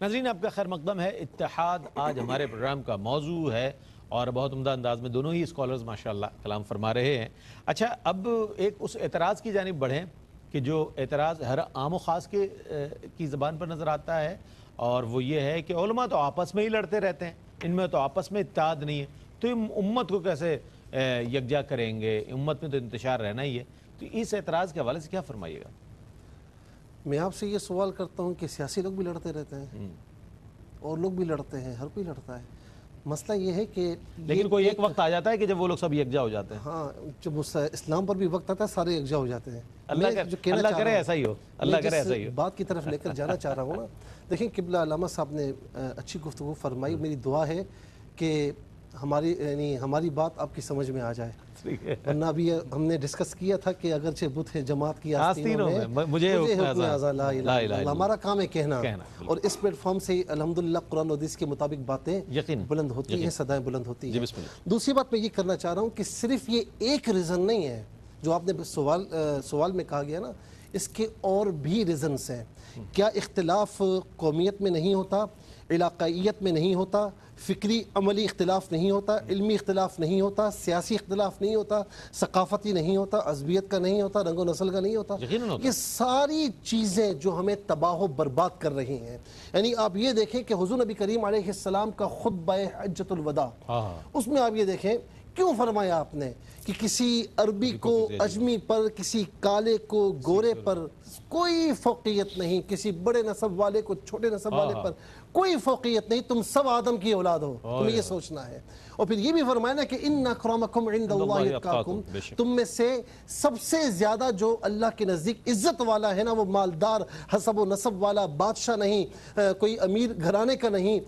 ناظرین آپ کا خیر مقدم ہے، اتحاد آج ہمارے پروگرام کا موضوع ہے، اور بہت عمدہ انداز میں دونوں ہی اسکالرز ماشاءاللہ کلام فرما رہے ہیں۔ اچھا، اب ایک اس اعتراض کی جانب بڑھیں کہ جو اعتراض ہر عام و خاص کی زبان پر نظر آتا ہے، اور وہ یہ ہے کہ علماء تو آپس میں ہی لڑتے رہتے ہیں، ان میں تو آپس میں اتحاد نہیں ہے، تو امت کو کیسے یکجا کریں گے، امت میں تو انتشار رہنا ہی ہے۔ تو اس اعتراض کے حوالے سے کیا فرمائیے گا؟ میں آپ سے یہ سوال کرتا ہوں کہ سیاسی لوگ بھی لڑتے رہتے ہیں اور لوگ بھی لڑتے ہیں، ہر کوئی لڑتا ہے. مسئلہ یہ ہے کہ لیکن کوئی ایک وقت آ جاتا ہے کہ جب وہ لوگ سب یکجا ہو جاتے ہیں. ہاں، جب اسلام پر بھی وقت آتا ہے سارے یکجا ہو جاتے ہیں. اللہ کرے ایسا ہی ہو، اللہ کرے ایسا ہی ہو. بات کی طرف لے کر جانا چاہ رہا ہوں نا، دیکھیں قبلہ علامہ صاحب نے اچھی گفتگو فرمائی. میری دعا ہے کہ ہماری بات آپ کی سمجھ میں آ جائے. ورنہ ابھی ہم نے ڈسکس کیا تھا کہ اگرچہ بت ہے جماعت کی آستینوں میں مجھے حکم اعضا لا الہ الا اللہ. ہمارا کام ہے کہنا، اور اس پلیٹ فارم سے الحمدللہ قرآن و حدیث کے مطابق باتیں بلند ہوتی ہیں، صدائیں بلند ہوتی ہیں. دوسری بات میں یہ کرنا چاہ رہا ہوں کہ صرف یہ ایک ریزن نہیں ہے جو آپ نے سوال میں کہا گیا نا، اس کے اور بھی ریزنز ہیں. کیا اختلاف قومیت میں نہیں ہوتا، علاقائیت میں نہیں ہوتا، فکری عملی اختلاف نہیں ہوتا، علمی اختلاف نہیں ہوتا، سیاسی اختلاف نہیں ہوتا، ثقافتی نہیں ہوتا، عصبیت کا نہیں ہوتا، رنگ و نسل کا نہیں ہوتا؟ یہ ساری چیزیں جو ہمیں تباہ و برباد کر رہی ہیں. یعنی آپ یہ دیکھیں کہ حضور نبی کریم علیہ السلام کا خطبہ حجۃ الوداع، اس میں آپ یہ دیکھیں کیوں فرمایا آپ نے کہ کسی عربی کو اجمی پر، کسی کالے کو گورے پر کوئی فوقیت نہیں، کسی بڑے نسب والے کو چھوٹے نسب والے پر کوئی فوقیت نہیں، تم سب آدم کی اولاد ہو. تمہیں یہ سوچنا ہے. اور پھر یہ بھی فرمایا نا کہ ان اکرمکم عند اللہ اتقاکم، تم میں سے سب سے زیادہ جو اللہ کے نزدیک عزت والا ہے نا، وہ مالدار حسب و نسب والا بادشاہ نہیں، کوئی امیر گھرانے کا نہیں،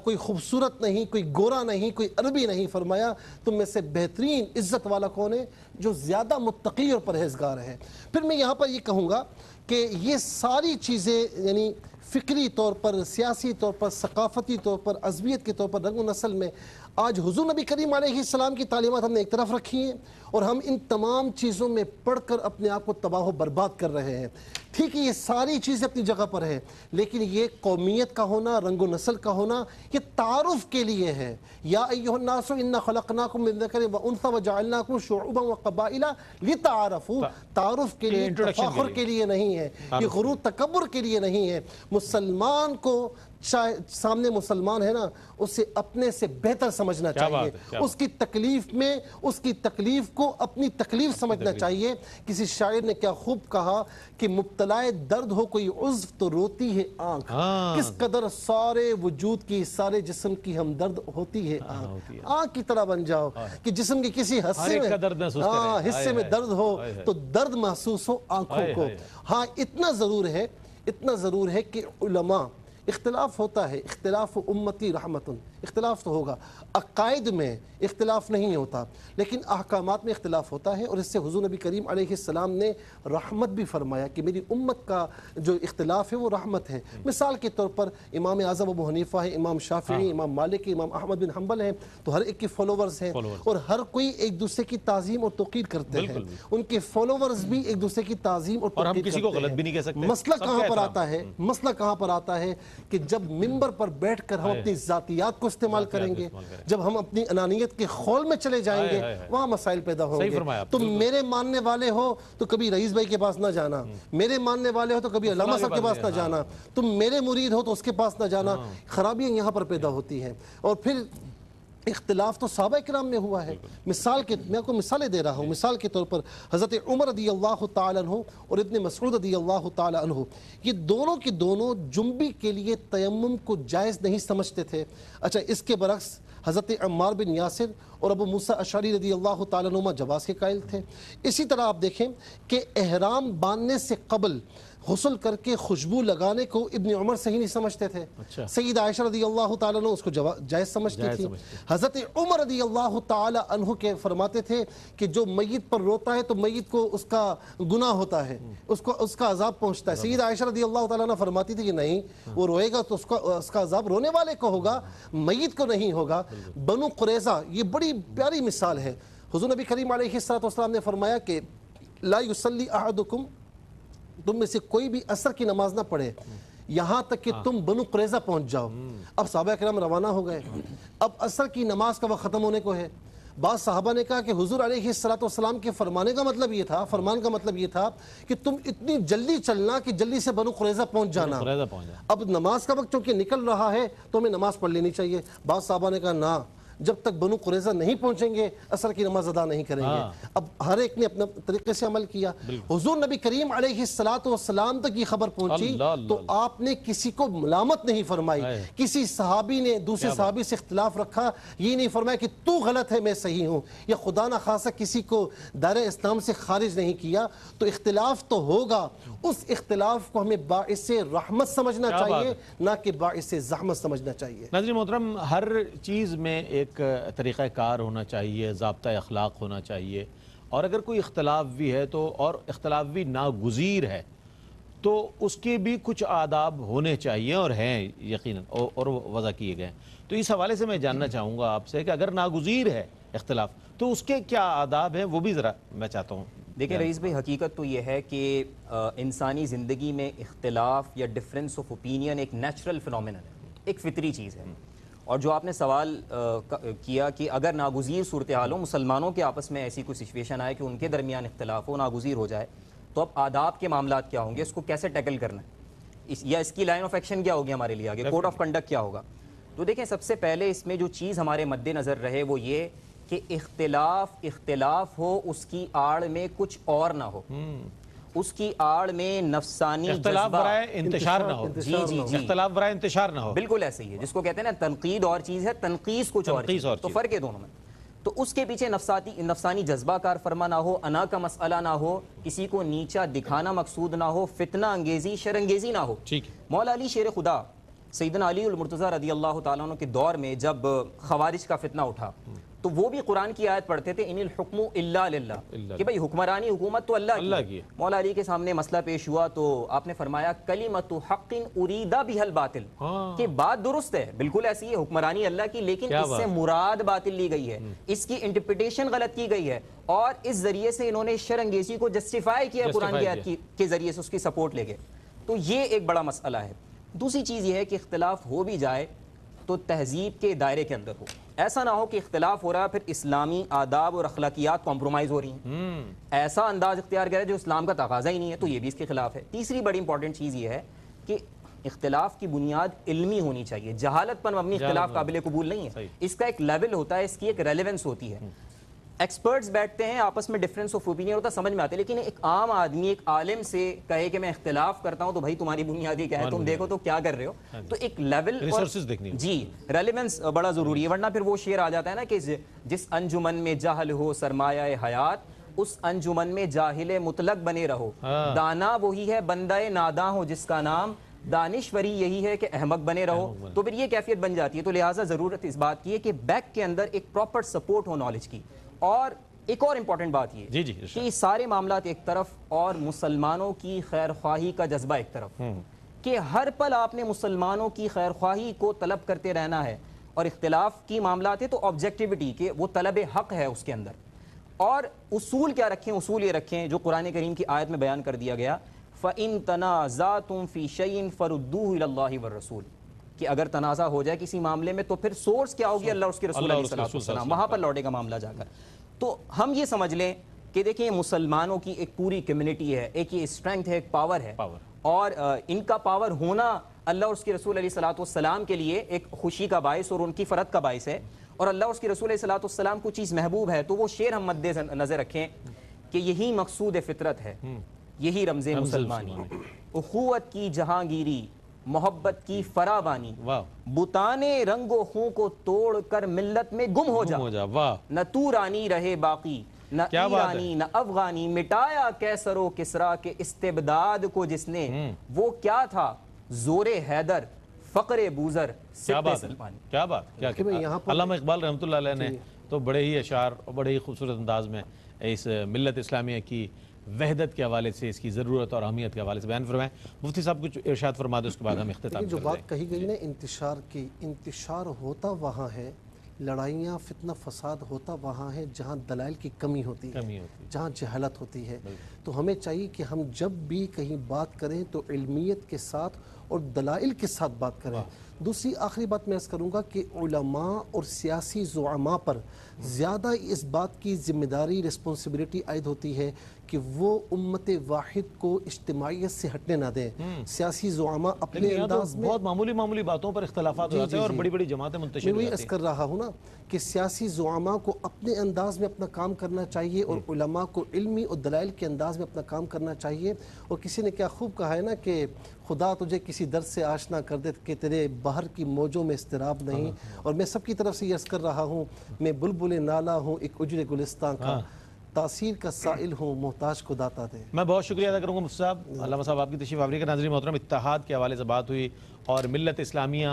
کوئی خوبصورت نہیں، کوئی گورا نہیں، کوئی عربی نہیں. فرمایا تم میں سے بہترین عزت والا کون ہے؟ جو زیادہ متقی اور پرہیزگار ہے. پھر میں یہاں پر یہ کہوں گا کہ یہ ساری چیزیں یعنی فکری طور پر، سیاسی طور پر، ثقافتی طور پر، عصبیت کے طور پر، رنگ و نسل میں آج حضور نبی کریم علیہ السلام کی تعلیمات ہم نے ایک طرف رکھی ہیں اور ہم ان تمام چیزوں میں پڑھ کر اپنے آپ کو تباہ و برباد کر رہے ہیں. ٹھیک ہے، یہ ساری چیزیں اپنی جگہ پر ہے، لیکن یہ قومیت کا ہونا، رنگ و نسل کا ہونا، یہ تعارف کے لیے ہے. یا ایھا الناس انا خلقناکم من ذکر و انثی وجعلناکم شعوبا وقبائل لتعارفوا. تعارف کے لیے، تفاخر کے لیے نہیں ہے، یہ غرور تکبر کے لیے نہیں ہے. مسلمان کو سامنے مسلمان ہے نا، اسے اپنے سے بہتر سمجھنا چاہیے. اس کی تکلیف میں اس کی تکلیف کو اپنی تکلیف سمجھنا چاہیے. کسی شاعر نے کیا خوب کہا کہ مبتلائے درد ہو کوئی عضو تو روتی ہے آنکھ، کس قدر سارے وجود کی، سارے جسم کی ہمدرد ہوتی ہے آنکھ. آنکھ کی طرح بن جاؤ کہ جسم کے کسی حصے میں درد ہو تو درد محسوس ہو آنکھوں کو. ہاں اتنا ضرور ہے کہ علماء، اختلاف ہوتا ہے، اختلاف امتی رحمتن، اختلاف تو ہوگا. عقائد میں اختلاف نہیں ہوتا لیکن احکامات میں اختلاف ہوتا ہے، اور اس سے حضور نبی کریم علیہ السلام نے رحمت بھی فرمایا کہ میری امت کا جو اختلاف ہے وہ رحمت ہے. مثال کے طور پر امام اعظم ابو حنیفہ ہے، امام شافعی، امام مالک، امام احمد بن حنبل ہیں، تو ہر ایک کے فالوورز ہیں اور ہر کوئی ایک دوسرے کی تعظیم اور توقیر کرتے ہیں. ان کے فالوورز بھی ایک دوسرے کی تعظیم اور توقیر کرتے ہیں. کسی کو غلط بھی نہیں کہہ سکتے. مسئلہ کہاں پر آتا ہے کہ جب منبر پر بیٹھ کر ہم اپنی ذاتیات کو استعمال کریں گے، جب ہم اپنی انانیت کے خول میں چلے جائیں گے، وہاں مسائل پیدا ہوں گے. تم میرے ماننے والے ہو تو کبھی رئیس بھائی کے پاس نہ جانا، میرے ماننے والے ہو تو کبھی علامہ صاحب کے پاس نہ جانا، تم میرے مرید ہو تو اس کے پاس نہ جانا. خرابیاں یہاں پر پیدا ہوتی ہیں. اور پھر اختلاف تو صحابہ کرام میں ہوا ہے. میں آپ کو مثالیں دے رہا ہوں. مثال کے طور پر حضرت عمر رضی اللہ تعالیٰ عنہ اور ابن مسعود رضی اللہ تعالیٰ عنہ، یہ دونوں کے دونوں جنبی کے لیے تیمم کو جائز نہیں سمجھتے تھے. اچھا، اس کے برعکس حضرت عمار بن یاسر اور ابو موسیٰ اشعری رضی اللہ تعالیٰ عنہ جواز کے قائل تھے. اسی طرح آپ دیکھیں کہ احرام باندھنے سے قبل غسل کر کے خوشبو لگانے کو ابن عمر صحیح نہیں سمجھتے تھے. سید عائشہ رضی اللہ تعالیٰ عنہ اس کو جائز سمجھتی تھی. حضرت عمر رضی اللہ تعالیٰ عنہ کے فرماتے تھے کہ جو میت پر روتا ہے تو میت کو اس کا گناہ ہوتا ہے، اس کا عذاب پہنچتا ہے. سید عائشہ رضی اللہ تعالیٰ عنہ فرماتی تھی کہ نہیں، وہ روئے گا تو اس کا عذاب رونے والے کو ہوگا، میت کو نہیں ہوگا. بنو قریظہ یہ بڑی پیاری مثال ہے. حضور نبی کریم علیہ السلام نے فرمایا کہ لا یصلی احدکم، تم میں سے کوئی بھی عصر کی نماز نہ پڑھے یہاں تک کہ تم بنو قریظہ پہنچ جاؤ. اب صحابہ کرام روانہ ہو گئے، اب عصر کی نماز کا وقت ختم ہونے کو ہے. بعض صحابہ نے کہا کہ حضور علیہ السلام کے فرمان کا مطلب یہ تھا کہ تم اتنی جلدی چلنا کہ جلدی سے بنو قریظہ پہنچ جانا. اب نماز کا وقت چونکہ نکل رہا ہے تو ہمیں نماز پڑھ لینی چاہیے. بعض صحابہ نے کہا نہ، جب تک بنو قریظہ نہیں پہنچیں گے عصر کی نماز ادا نہیں کریں گے۔ اب ہر ایک نے اپنے طریقے سے عمل کیا۔ حضور نبی کریم علیہ السلام تک یہ خبر پہنچی تو آپ نے کسی کو ملامت نہیں فرمائی، کسی صحابی نے دوسرے صحابی سے اختلاف رکھا، یہ نہیں فرمایا کہ تو غلط ہے میں صحیح ہوں، یا خدا نہ خاصہ کسی کو دائرہ اسلام سے خارج نہیں کیا۔ تو اختلاف تو ہوگا، اس اختلاف کو ہمیں باعث رحمت سمجھنا چاہیے، نہ کہ باعث زحمت سمجھنا چاہیے۔ ناظرین محترم، ہر چیز میں ایک طریقہ کار ہونا چاہیے، ضابطہ اخلاق ہونا چاہیے، اور اگر کوئی اختلاف بھی ہے تو اور اختلاف بھی ناگزیر ہے تو اس کے بھی کچھ آداب ہونے چاہیے، اور ہیں یقیناً، اور وضع کیے گئے ہیں۔ تو اس حوالے سے میں جاننا چاہوں گا آپ سے کہ اگر ناگزیر ہے اختلاف تو اس کے کیا آداب ہیں، وہ بھی ذرا میں چاہتا ہوں۔ دیکھیں رئیس بھائی، حقیقت تو یہ ہے کہ انسانی زندگی میں اختلاف یا ڈفرینس آف اوپینین ایک نیچرل فنومینن ہے، ایک فطری چیز ہے۔ اور جو آپ نے سوال کیا کہ اگر ناگزیر صورتحال ہو، مسلمانوں کے آپس میں ایسی کوئی سچویشن آئے کہ ان کے درمیان اختلاف ہو، ناگزیر ہو جائے، تو اب آداب کے معاملات کیا ہوں گے، اس کو کیسے ٹیکل کرنا ہے، یا اس کی لائن آف ایکشن کیا ہوگی ہمارے لیے آگے، کوڈ آف کنڈکٹ کیا ہوگا۔ تو دیکھیں، سب سے پہلے اس میں جو چیز ہمارے مد نظر رہے وہ یہ کہ اختلاف ہو، اس کی آڑ میں کچھ اور نہ ہو، اس کی آڑ میں نفسانی اختلاف برائے انتشار نہ ہو۔ جی اختلاف برائے انتشار نہ ہو، بالکل ایسے ہی ہے، جس کو کہتے ہیں نا تنقید اور چیز ہے، تنقیص کچھ اور چیز، تو فرق ہے دونوں میں۔ تو اس کے پیچھے نفسانی جذبہ کار فرما نہ ہو، انا کا مسئلہ نہ ہو، کسی کو نیچا دکھانا مقصود نہ ہو، فتنہ انگیزی شرانگیزی نہ ہو۔ مولا علی شیر خدا سیدنا علی المرتضیٰ رضی اللہ تعالیٰ عنہ کے دور میں جب خوارج کا فتنہ اٹھا تو وہ بھی قرآن کی آیت پڑھتے تھے، ان الحکم الا للہ، کہ بھئی حکمرانی حکومت تو اللہ کی ہے۔ مولا علی کے سامنے مسئلہ پیش ہوا تو آپ نے فرمایا کلمۃ حق اریدا بها الباطل، کہ بات درست ہے، بالکل ایسی ہے، حکمرانی اللہ کی، لیکن اس سے مراد باطل لی گئی ہے، اس کی انٹرپریٹیشن غلط کی گئی ہے، اور اس ذریعے سے انہوں نے شر انگیزی کو جسٹیفائی کیا قرآن کی آیت کے ذریعے سے، اس کی سپورٹ لے گئے۔ تو یہ ایک بڑا مسئلہ ہے۔ دوسری چیز یہ ہے کہ اختلاف ہو بھی جائے تو تہذیب کے دائرے کے اندر ہو، ایسا نہ ہو کہ اختلاف ہو رہا ہے پھر اسلامی آداب اور اخلاقیات کمپرومائز ہو رہی ہیں، ایسا انداز اختیار کرے جو اسلام کا تقاضا ہی نہیں ہے، تو یہ بھی اس کے خلاف ہے۔ تیسری بڑی امپورٹنٹ چیز یہ ہے کہ اختلاف کی بنیاد علمی ہونی چاہیے، جہالت پر مبنی اختلاف قابل قبول نہیں ہے، اس کا ایک لیول ہوتا ہے، اس کی ایک ریلیونس ہوتی ہے۔ ایکسپرٹس بیٹھتے ہیں آپس میں، ڈفرینس آف اوپینین ہوتا ہے، سمجھ میں آتے ہیں، لیکن ایک عام آدمی ایک عالم سے کہے کہ میں اختلاف کرتا ہوں تو بھائی تمہاری بنیادی کیا ہے، تم دیکھو تو کیا کر رہے ہو، تو ایک لیول جی ریلیونس بڑا ضروری ہے، ورنہ پھر وہ شعر آ جاتا ہے نا کہ جس انجمن میں جہل ہو سرمایہ حیات، اس انجمن میں جاہل مطلق بنے رہو، دانا وہی ہے بندہ ناداں ہو جس کا نام، دانشوری یہی ہے کہ احمق بنے رہو، تو پھر یہ کیفیت بن جاتی ہے۔ تو لہٰذا ضرورت اس بات کی ہے کہ بیک کے اندر ایک پراپر سپورٹ ہو نالج کی۔ اور ایک اور امپورٹنٹ بات یہ کہ یہ سارے معاملات ایک طرف اور مسلمانوں کی خیر خواہی کا جذبہ ایک طرف، کہ ہر پل آپ نے مسلمانوں کی خیر خواہی کو طلب کرتے رہنا ہے، اور اختلاف کی معاملات ہے تو آبجیکٹیوٹی کہ وہ طلب حق ہے اس کے اندر، اور اصول کیا رکھیں، اصول یہ رکھیں جو قرآن کریم کی آیت میں بیان کر دیا گیا، فَإِن تَنَازَعْتُمْ فِي شَيْءٍ فَرُدُّوهُ إِلَى اللَّهِ وَالرَّسُولِ، کہ اگر تنازع ہو جائے کسی معاملے میں تو پھر سورس کیا ہوگی، اللہ اور اس کے رسول علیہ السلام، وہاں پر لوٹے گا معاملہ جا کر۔ تو ہم یہ سمجھ لیں کہ دیکھیں مسلمانوں کی ایک پوری کمیونٹی ہے، ایک یہ اسٹرینتھ ہے، ایک پاور ہے، اور ان کا پاور ہونا اللہ اور اس کے رسول علیہ السلام کے لیے ایک خوشی کا باعث اور ان کی فرحت کا باعث ہے، اور اللہ اور اس کے رسول علیہ السلام کو چیز محبوب ہے، تو وہ شعر ہم مد نظر رکھیں کہ یہی مقصود فطرت ہے، یہی رمز مسلمانی، اخوت کی جہانگیری، محبت کی فراوانی، بتانے رنگ و خوں کو توڑ کر ملت میں گم ہو جا، نہ تو رانی رہے باقی، نہ ایرانی نہ افغانی، مٹایا کیسر و کسرا کے استبداد کو جس نے، وہ کیا تھا زور حیدر فقر بوزر سبت سلمانی۔ کیا بات، کیا علامہ اقبال رحمۃ اللہ علیہ نے تو بڑے ہی اشعار اور بڑے ہی خوبصورت انداز میں اس ملت اسلامیہ کی وحدت کے حوالے سے، اس کی ضرورت اور اہمیت کے حوالے سے بیان فرمائیں۔ مفتی صاحب کچھ ارشاد فرما دیں، اس کے بعد ہم اختتام جو بات کہی گئی نا انتشار کی، انتشار ہوتا وہاں ہے، لڑائیاں فتنہ فساد ہوتا وہاں ہے جہاں دلائل کی کمی ہوتی ہے، جہاں جہالت ہوتی ہے۔ تو ہمیں چاہیے کہ ہم جب بھی کہیں بات کریں تو علمیت کے ساتھ اور دلائل کے ساتھ بات کریں۔ دوسری آخری بات میں عرض کروں گا کہ علماء اور سیاسی زعماء پر زیادہ اس بات کی ذمہ داری رسپانسبلٹی عائد ہوتی ہے کہ وہ امت واحد کو اجتماعیت سے ہٹنے نہ دیں۔ سیاسی زعماء اپنے انداز میں بہت معمولی باتوں پر اختلافات ہو جاتے ہیں اور بڑی بڑی جماعتیں منتشر میں ہو وہی جاتی عرض کر رہا ہوں نا کہ سیاسی زعماء کو اپنے انداز میں اپنا کام کرنا چاہیے اور علماء کو علمی اور دلائل کے انداز میں اپنا کام کرنا چاہیے۔ اور کسی نے کیا خوب کہا ہے نا کہ خدا تجھے کسی درد سے آشنا کر دے کہ تیرے بحر کی موجوں میں اضطراب نہیں۔ اور میں سب کی طرف سے یہ عرض کر رہا ہوں، میں بلبل نالا ہوں ایک اجر گلستان کا، تاثیر کا سائل ہوں محتاج کو داتا دے۔ میں بہت شکریہ ادا کروں گا مفتی صاحب، علامہ صاحب آپ کی تشریف آوری کا۔ ناظرین محترم، اتحاد کے حوالے سے بات ہوئی اور ملت اسلامیہ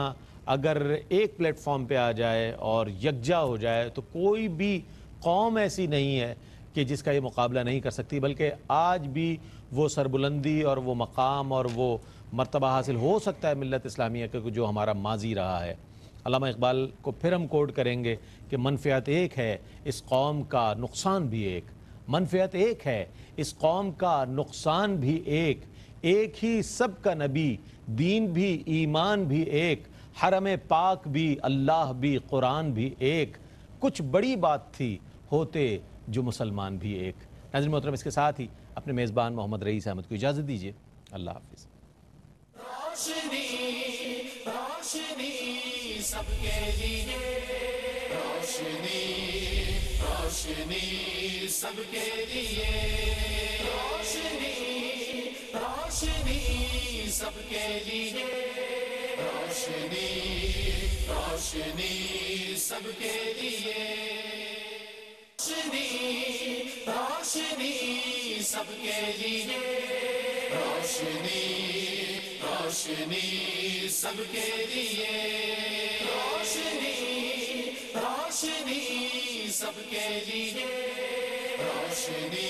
اگر ایک پلیٹ فارم پہ آ جائے اور یکجا ہو جائے تو کوئی بھی قوم ایسی نہیں ہے کہ جس کا یہ مقابلہ نہیں کر سکتی، بلکہ آج بھی وہ سربلندی اور وہ مقام اور وہ مرتبہ حاصل ہو سکتا ہے ملت اسلامیہ کا جو ہمارا ماضی رہا ہے۔ علامہ اقبال کو پھر ہم کوٹ کریں گے کہ منفعت ایک ہے اس قوم کا نقصان بھی ایک، منفعت ایک ہے اس قوم کا نقصان بھی ایک، ایک ہی سب کا نبی، دین بھی ایمان بھی ایک، حرم پاک بھی اللہ بھی قرآن بھی ایک، کچھ بڑی بات تھی ہوتے جو مسلمان بھی ایک۔ ناظرین محترم، اس کے ساتھ ہی اپنے میزبان محمد رئیس احمد کو اجازت دیجیے۔ اللہ حافظ۔ روشنی روشنی سب کے لیے، روشنی روشنی سب کے لیے، روشنی روشنی سب کے لیے، روشنی روشنی سب کے لیے، روشنی روشنی سب کے لیے، روشنی روشنی سب کے لیے، روشنی روشنی سب کے لیے، روشنی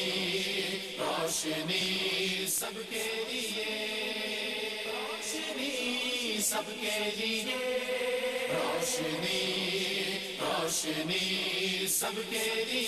روشنی سب کے لیے، روشنی سب کے لیے، روشنی روشنی سب کے لیے۔